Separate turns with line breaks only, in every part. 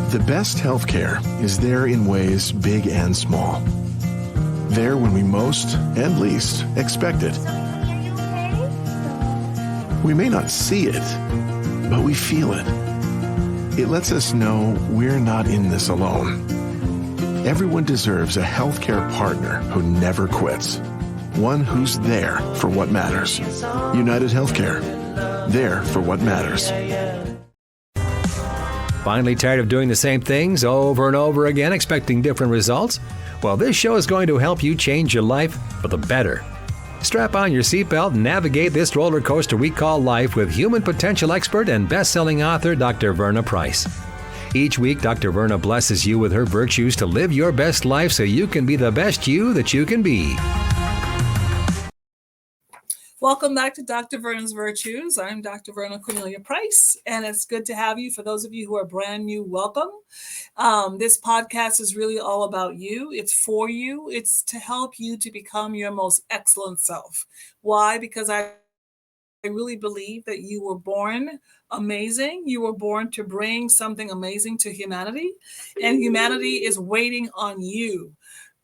The best healthcare is there in ways big and small. There when we most and least expect it. We may not see it, but we feel it. It lets us know we're not in this alone. Everyone deserves a healthcare partner who never quits. One who's there for what matters. United Healthcare. There for what matters.
Finally tired of doing the same things over and over again, expecting different results? Well, this show is going to help you change your life for the better. Strap on your seatbelt and navigate this roller coaster we call life with human potential expert and best-selling author Dr. Verna Price. Each week, Dr. Verna blesses you with her virtues to live your best life so you can be the best you that you can be.
Welcome back to Dr. Verna's Virtues. I'm Dr. Verna Cornelia Price, and it's good to have you. For those of you who are brand new, welcome. This podcast is really all about you. It's for you. It's to help you to become your most excellent self. Why? Because I really believe that you were born amazing. You were born to bring something amazing to humanity, and humanity is waiting on you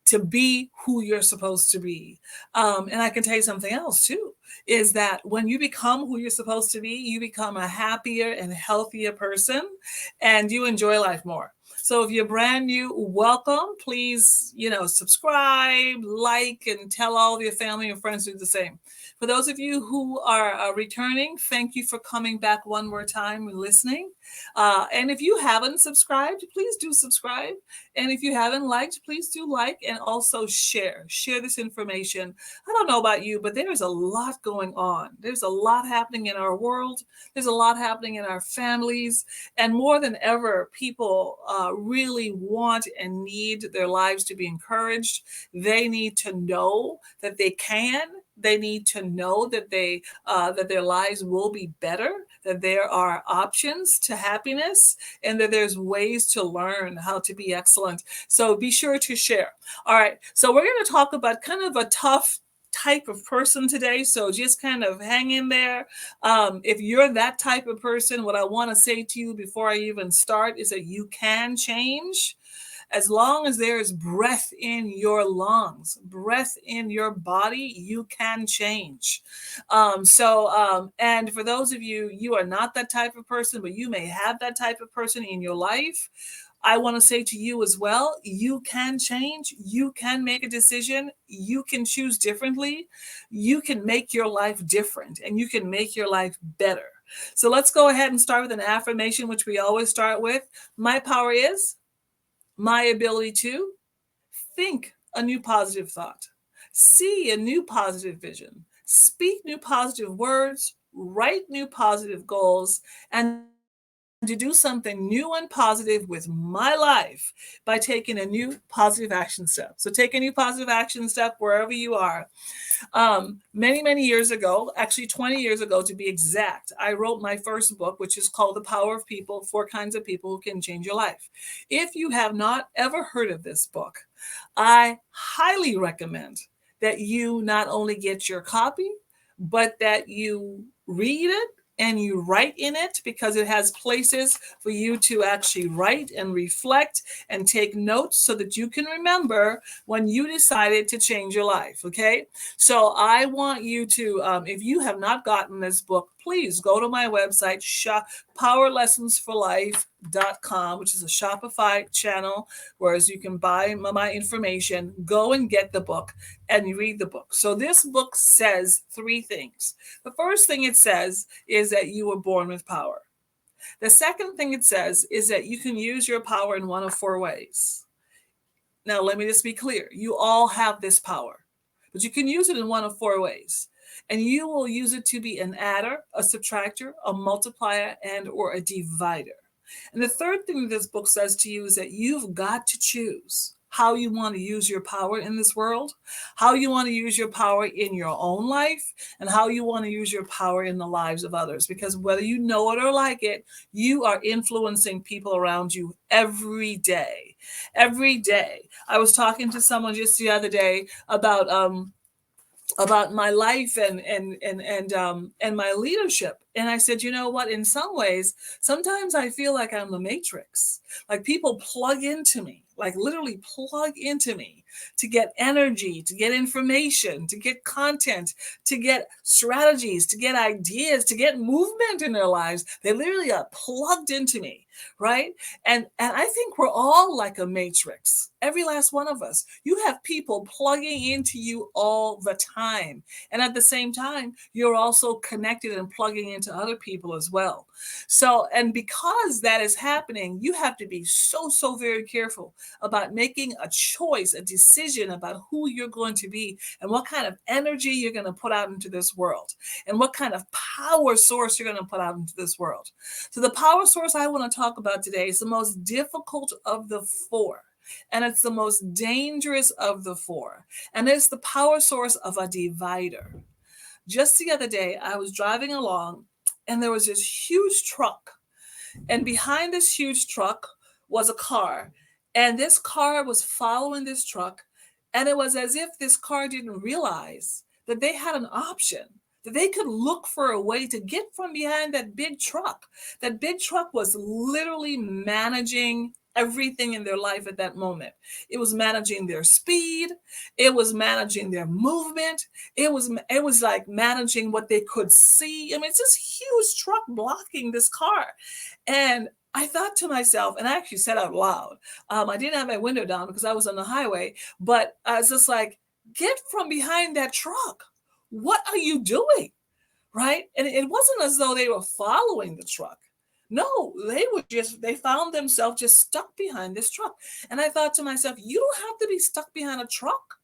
to be who you're supposed to be. And I can tell you something else too, is that when you become who you're supposed to be, you become a happier and healthier person, and you enjoy life more. So if you're brand new, welcome. Please, subscribe, like, and tell all of your family and friends to do the same. For those of you who are returning, thank you for coming back one more time and listening. And if you haven't subscribed, please do subscribe. And if you haven't liked, please do like and also share this information. I don't know about you, but there's a lot going on. There's a lot happening in our world. There's a lot happening in our families. And more than ever, people really want and need their lives to be encouraged. They need to know that they can. They need to know that that their lives will be better, that there are options to happiness, and that there's ways to learn how to be excellent. So be sure to share. All right. So we're going to talk about kind of a tough type of person today. So just kind of hang in there. If you're that type of person, what I want to say to you before I even start is that you can change. As long as there is breath in your lungs, breath in your body, you can change. And for those of you, you are not that type of person, but you may have that type of person in your life. I want to say to you as well, you can change. You can make a decision. You can choose differently. You can make your life different, and you can make your life better. So let's go ahead and start with an affirmation, which we always start with. My power is my ability to think a new positive thought, see a new positive vision, speak new positive words, write new positive goals, and to do something new and positive with my life by taking a new positive action step. So take a new positive action step wherever you are. Many years ago, actually 20 years ago to be exact, I wrote my first book, which is called The Power of People, 4 Kinds of People Who Can Change Your Life. If you have not ever heard of this book, I highly recommend that you not only get your copy, but that you read it and you write in it, because it has places for you to actually write and reflect and take notes so that you can remember when you decided to change your life. Okay. So I want you to, if you have not gotten this book, please go to my website, powerlessonsforlife.com, which is a Shopify channel, whereas you can buy my information. Go and get the book and read the book. So this book says 3 things. The first thing it says is that you were born with power. The second thing it says is that you can use your power in one of 4 ways. Now, let me just be clear. You all have this power, but you can use it in one of 4 ways. And you will use it to be an adder, a subtractor, a multiplier, and or a divider. And the third thing this book says to you is that you've got to choose how you want to use your power in this world, how you want to use your power in your own life, and how you want to use your power in the lives of others. Because whether you know it or like it, you are influencing people around you every day. Every day. I was talking to someone just the other day about my life and my leadership. And I said, you know what? In some ways, sometimes I feel like I'm the Matrix. Like people plug into me, like literally plug into me to get energy, to get information, to get content, to get strategies, to get ideas, to get movement in their lives. They literally are plugged into me, right? And I think we're all like a matrix. Every last one of us. You have people plugging into you all the time. And at the same time, you're also connected and plugging into other people as well. So, and because that is happening, you have to be so, so very careful about making a choice, a decision about who you're going to be and what kind of energy you're going to put out into this world and what kind of power source you're going to put out into this world. So the power source I want to talk about today is the most difficult of the four. And it's the most dangerous of the four. And it's the power source of a divider. Just the other day, I was driving along and there was this huge truck. And behind this huge truck was a car. And this car was following this truck. And it was as if this car didn't realize that they had an option, that they could look for a way to get from behind that big truck. That big truck was literally managing everything in their life at that moment. It was managing their speed. It was managing their movement. It was like managing what they could see. I mean, it's this huge truck blocking this car. And I thought to myself, and I actually said out loud, I didn't have my window down because I was on the highway, but I was just like, get from behind that truck. What are you doing? Right? And it wasn't as though they were following the truck. No, they found themselves just stuck behind this truck. And I thought to myself, you don't have to be stuck behind a truck.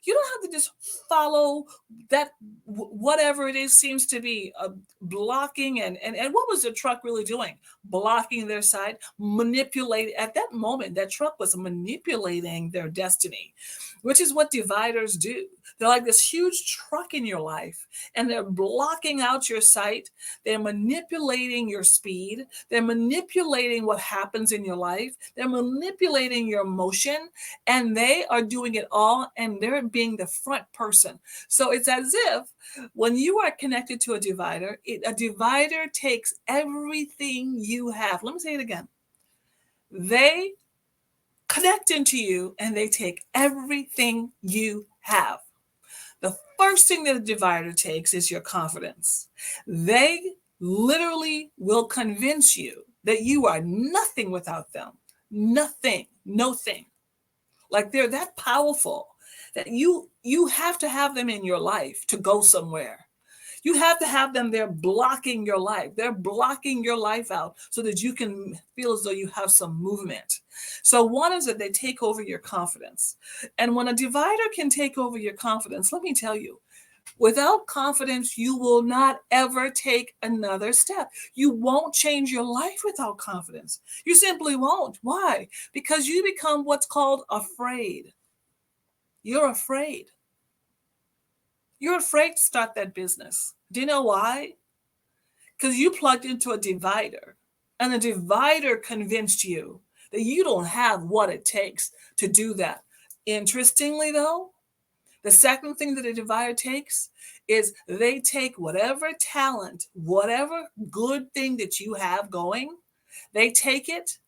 You don't have to just follow that, whatever it is seems to be blocking. And what was the truck really doing? Blocking their side, manipulating. At that moment, that truck was manipulating their destiny, which is what dividers do. They're like this huge truck in your life, and they're blocking out your sight. They're manipulating your speed. They're manipulating what happens in your life. They're manipulating your emotion, and they are doing it all, and they're being the front person. So it's as if when you are connected to a divider takes everything you have. Let me say it again. They connect into you, and they take everything you have. The first thing that a divider takes is your confidence. They literally will convince you that you are nothing without them. Nothing, no thing. Like they're that powerful that you have to have them in your life to go somewhere. You have to have them there blocking your life. They're blocking your life out so that you can feel as though you have some movement. So one is that they take over your confidence. And when a divider can take over your confidence, let me tell you, without confidence, you will not ever take another step. You won't change your life without confidence. You simply won't. Why? Because you become what's called afraid. You're afraid. You're afraid to start that business. Do you know why? Because you plugged into a divider, and the divider convinced you that you don't have what it takes to do that. Interestingly, though, the second thing that a divider takes is they take whatever talent, whatever good thing that you have going, they take it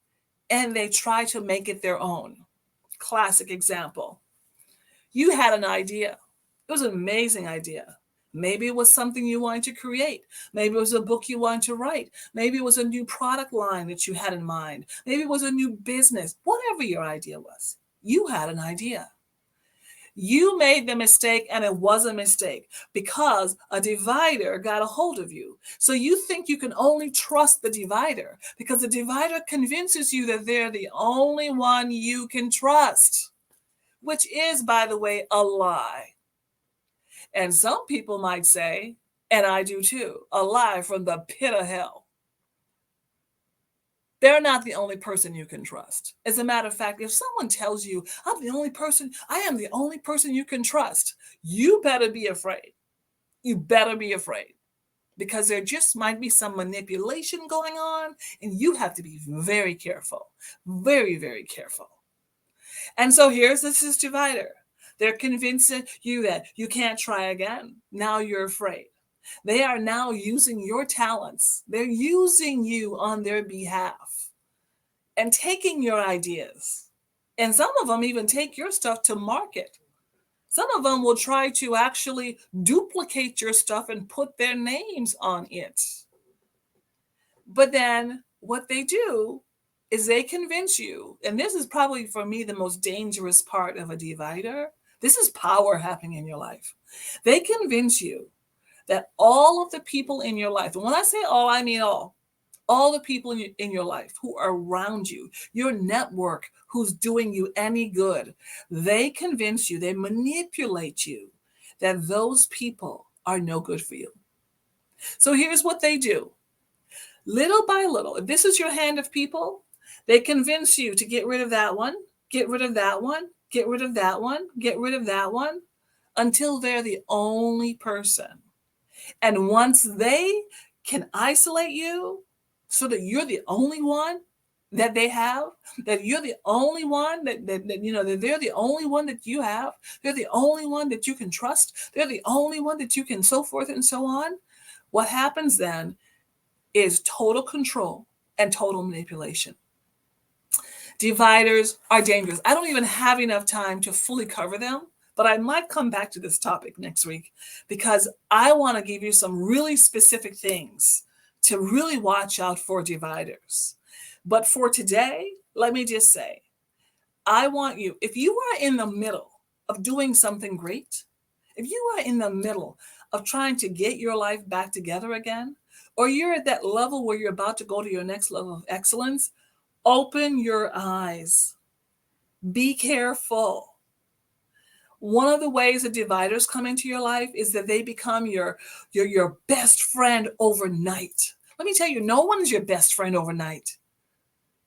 and they try to make it their own. Classic example. You had an idea. It was an amazing idea. Maybe it was something you wanted to create. Maybe it was a book you wanted to write. Maybe it was a new product line that you had in mind. Maybe it was a new business. Whatever your idea was, you had an idea. You made the mistake, and it was a mistake because a divider got a hold of you. So you think you can only trust the divider because the divider convinces you that they're the only one you can trust, which is, by the way, a lie. And some people might say, and I do too, a lie from the pit of hell. They're not the only person you can trust. As a matter of fact, if someone tells you, I am the only person you can trust, you better be afraid. You better be afraid because there just might be some manipulation going on, and you have to be very careful, very, very careful. And so here's this divider. They're convincing you that you can't try again. Now you're afraid. They are now using your talents. They're using you on their behalf and taking your ideas. And some of them even take your stuff to market. Some of them will try to actually duplicate your stuff and put their names on it. But then what they do is they convince you, and this is probably for me the most dangerous part of a divider. This is power happening in your life. They convince you that all of the people in your life, and when I say all, I mean all the people in your life who are around you, your network who's doing you any good, they convince you, they manipulate you that those people are no good for you. So here's what they do. Little by little, if this is your hand of people, they convince you to get rid of that one, get rid of that one, get rid of that one, get rid of that one, until they're the only person. And once they can isolate you so that you're the only one that they have, that you're the only one that they're the only one that you have, they're the only one that you can trust, they're the only one that you can so forth and so on, what happens then is total control and total manipulation. Dividers are dangerous. I don't even have enough time to fully cover them, but I might come back to this topic next week because I want to give you some really specific things to really watch out for dividers. But for today, let me just say, I want you, if you are in the middle of doing something great, if you are in the middle of trying to get your life back together again, or you're at that level where you're about to go to your next level of excellence, open your eyes. Be careful. One of the ways that dividers come into your life is that they become your best friend overnight. Let me tell you, no one is your best friend overnight.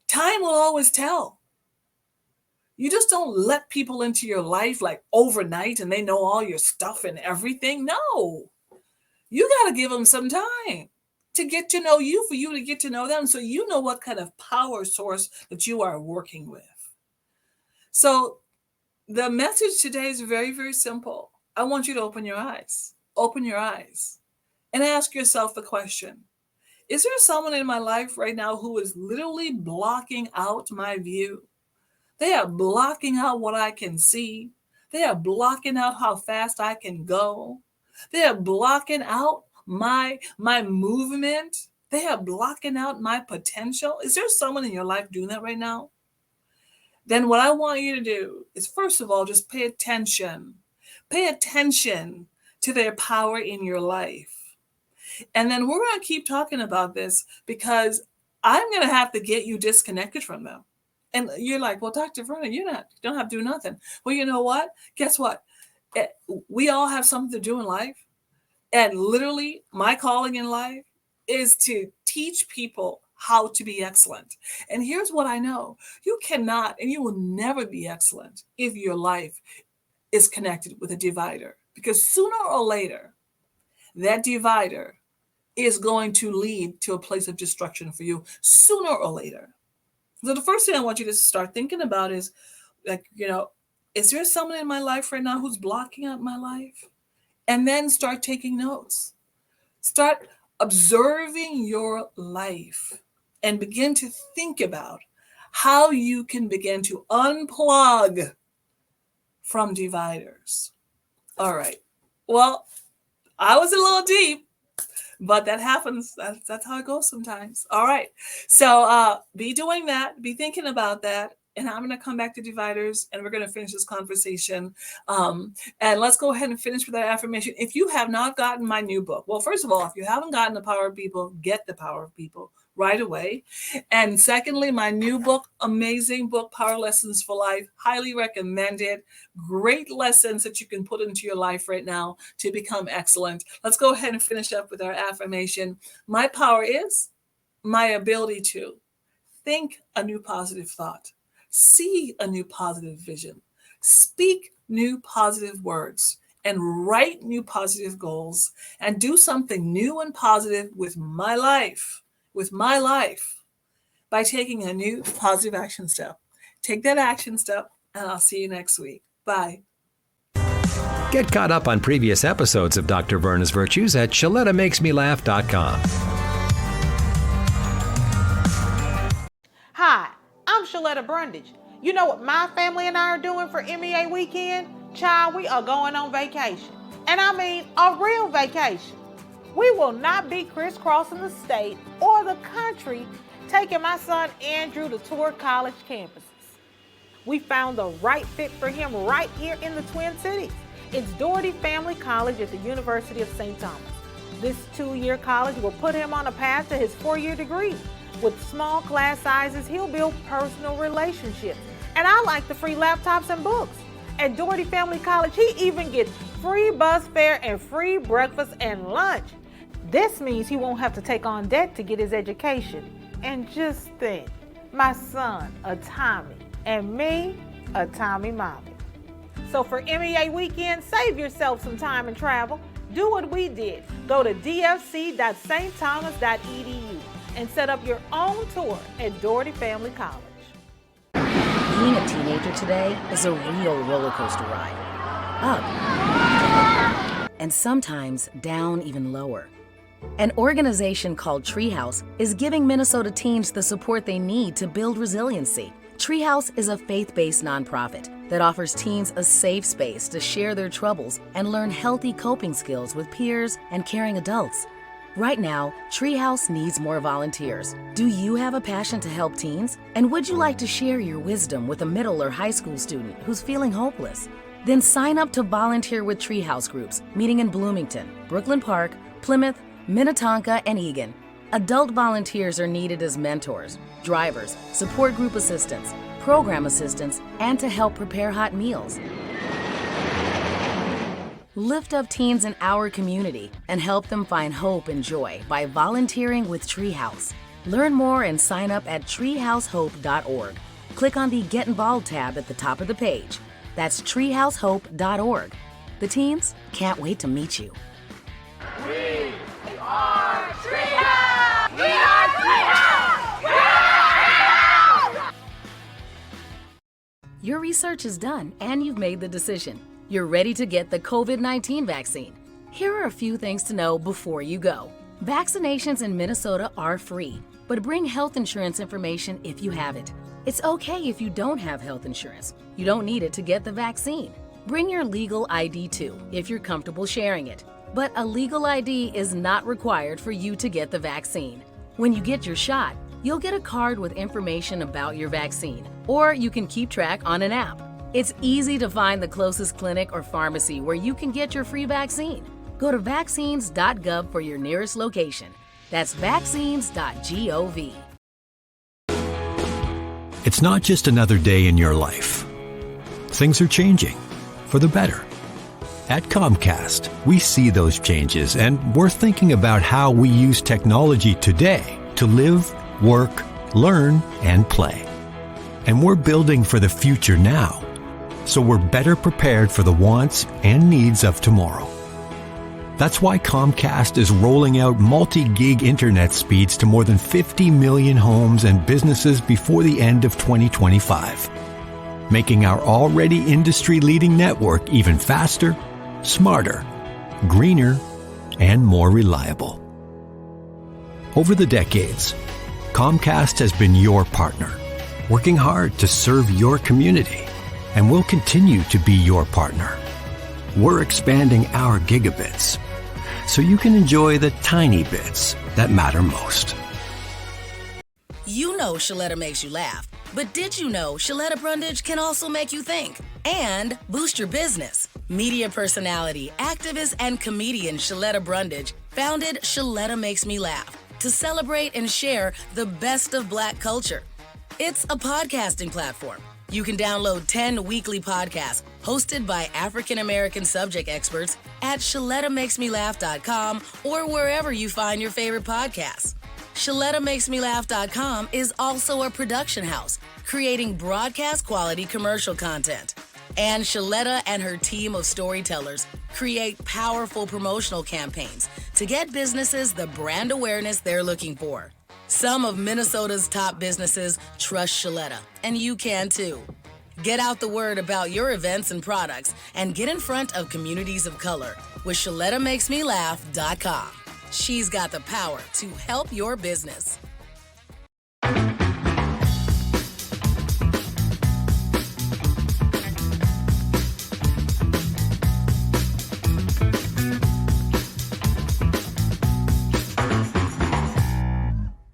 Time will always tell. You just don't let people into your life like overnight and they know all your stuff and everything. No, you got to give them some time to get to know you, for you to get to know them, so you know what kind of power source that you are working with. So the message today is very, very simple. I want you to open your eyes. Open your eyes and ask yourself the question, is there someone in my life right now who is literally blocking out my view? They are blocking out what I can see. They are blocking out how fast I can go. They are blocking out my movement. They are blocking out my potential. Is there someone in your life doing that right now? Then what I want you to do is, first of all, just pay attention. Pay attention to their power in your life. And then we're going to keep talking about this because I'm going to have to get you disconnected from them. And you're like, well, Dr. Verna, you don't have to do nothing. Well, you know what? Guess what? We all have something to do in life. And literally, my calling in life is to teach people how to be excellent. And here's what I know. You cannot and you will never be excellent if your life is connected with a divider. Because sooner or later, that divider is going to lead to a place of destruction for you sooner or later. So the first thing I want you to start thinking about is, like, is there someone in my life right now who's blocking out my life? And then start taking notes. Start observing your life and begin to think about how you can begin to unplug from dividers. All right. Well, I was a little deep, but that happens. That's how it goes sometimes. All right. So be doing that. Be thinking about that. And I'm going to come back to dividers and we're going to finish this conversation. And let's go ahead and finish with our affirmation. If you have not gotten my new book, well, first of all, if you haven't gotten The Power of People, get The Power of People right away. And secondly, my new book, amazing book, Power Lessons for Life, highly recommended. Great lessons that you can put into your life right now to become excellent. Let's go ahead and finish up with our affirmation. My power is my ability to think a new positive thought, see a new positive vision, speak new positive words, and write new positive goals, and do something new and positive with my life, by taking a new positive action step. Take that action step, and I'll see you next week. Bye.
Get caught up on previous episodes of Dr. Verna's Virtues at ShalettaMakesMeLaugh.com.
Hi, I'm Shaletta Brundage. You know what my family and I are doing for MEA weekend? Child, we are going on vacation. And I mean a real vacation. We will not be crisscrossing the state or the country taking my son Andrew to tour college campuses. We found the right fit for him right here in the Twin Cities. It's Doherty Family College at the University of St. Thomas. This 2-year college will put him on a path to his 4-year degree. With small class sizes, he'll build personal relationships. And I like the free laptops and books. At Doherty Family College, he even gets free bus fare and free breakfast and lunch. This means he won't have to take on debt to get his education. And just think, my son, a Tommy, and me, a Tommy Mommy. So for MEA weekend, save yourself some time and travel. Do what we did. Go to dfc.stthomas.edu and set up your own tour at Doherty Family College.
Being a teenager today is a real roller coaster ride. Up. And sometimes down even lower. An organization called Treehouse is giving Minnesota teens the support they need to build resiliency. Treehouse is a faith-based nonprofit that offers teens a safe space to share their troubles and learn healthy coping skills with peers and caring adults. Right now, Treehouse needs more volunteers. Do you have a passion to help teens? And would you like to share your wisdom with a middle or high school student who's feeling hopeless? Then sign up to volunteer with Treehouse groups meeting in Bloomington, Brooklyn Park, Plymouth, Minnetonka, and Eagan. Adult volunteers are needed as mentors, drivers, support group assistants, program assistants, and to help prepare hot meals. Lift up teens in our community and help them find hope and joy by volunteering with Treehouse. Learn more and sign up at treehousehope.org. Click on the Get Involved tab at the top of the page. That's treehousehope.org. The teens can't wait to meet you.
We are Treehouse! We are Treehouse! Treehouse!
Your research is done and you've made the decision. You're ready to get the COVID-19 vaccine. Here are a few things to know before you go. Vaccinations in Minnesota are free, but bring health insurance information if you have it. It's okay if you don't have health insurance. You don't need it to get the vaccine. Bring your legal ID too, if you're comfortable sharing it. But a legal ID is not required for you to get the vaccine. When you get your shot, you'll get a card with information about your vaccine, or you can keep track on an app. It's easy to find the closest clinic or pharmacy where you can get your free vaccine. Go to vaccines.gov for your nearest location. That's vaccines.gov.
It's not just another day in your life. Things are changing for the better. At Comcast, we see those changes and we're thinking about how we use technology today to live, work, learn, and play. And we're building for the future now, so we're better prepared for the wants and needs of tomorrow. That's why Comcast is rolling out multi-gig internet speeds to more than 50 million homes and businesses before the end of 2025, making our already industry-leading network even faster, smarter, greener, and more reliable. Over the decades, Comcast has been your partner, working hard to serve your community, and will continue to be your partner. We're expanding our gigabits so you can enjoy the tiny bits that matter most.
You know Shaletta makes you laugh, but did you know Shaletta Brundage can also make you think and boost your business? Media personality, activist, and comedian Shaletta Brundage founded Shaletta Makes Me Laugh to celebrate and share the best of Black culture. It's a podcasting platform. You can download 10 weekly podcasts hosted by African American subject experts at ShalettaMakesMeLaugh.com or wherever you find your favorite podcasts. ShalettaMakesMeLaugh.com is also a production house, creating broadcast quality commercial content. And Shaletta and her team of storytellers create powerful promotional campaigns to get businesses the brand awareness they're looking for. Some of Minnesota's top businesses trust Shaletta, and you can too. Get out the word about your events and products and get in front of communities of color with ShalettaMakesMeLaugh.com. She's got the power to help your business.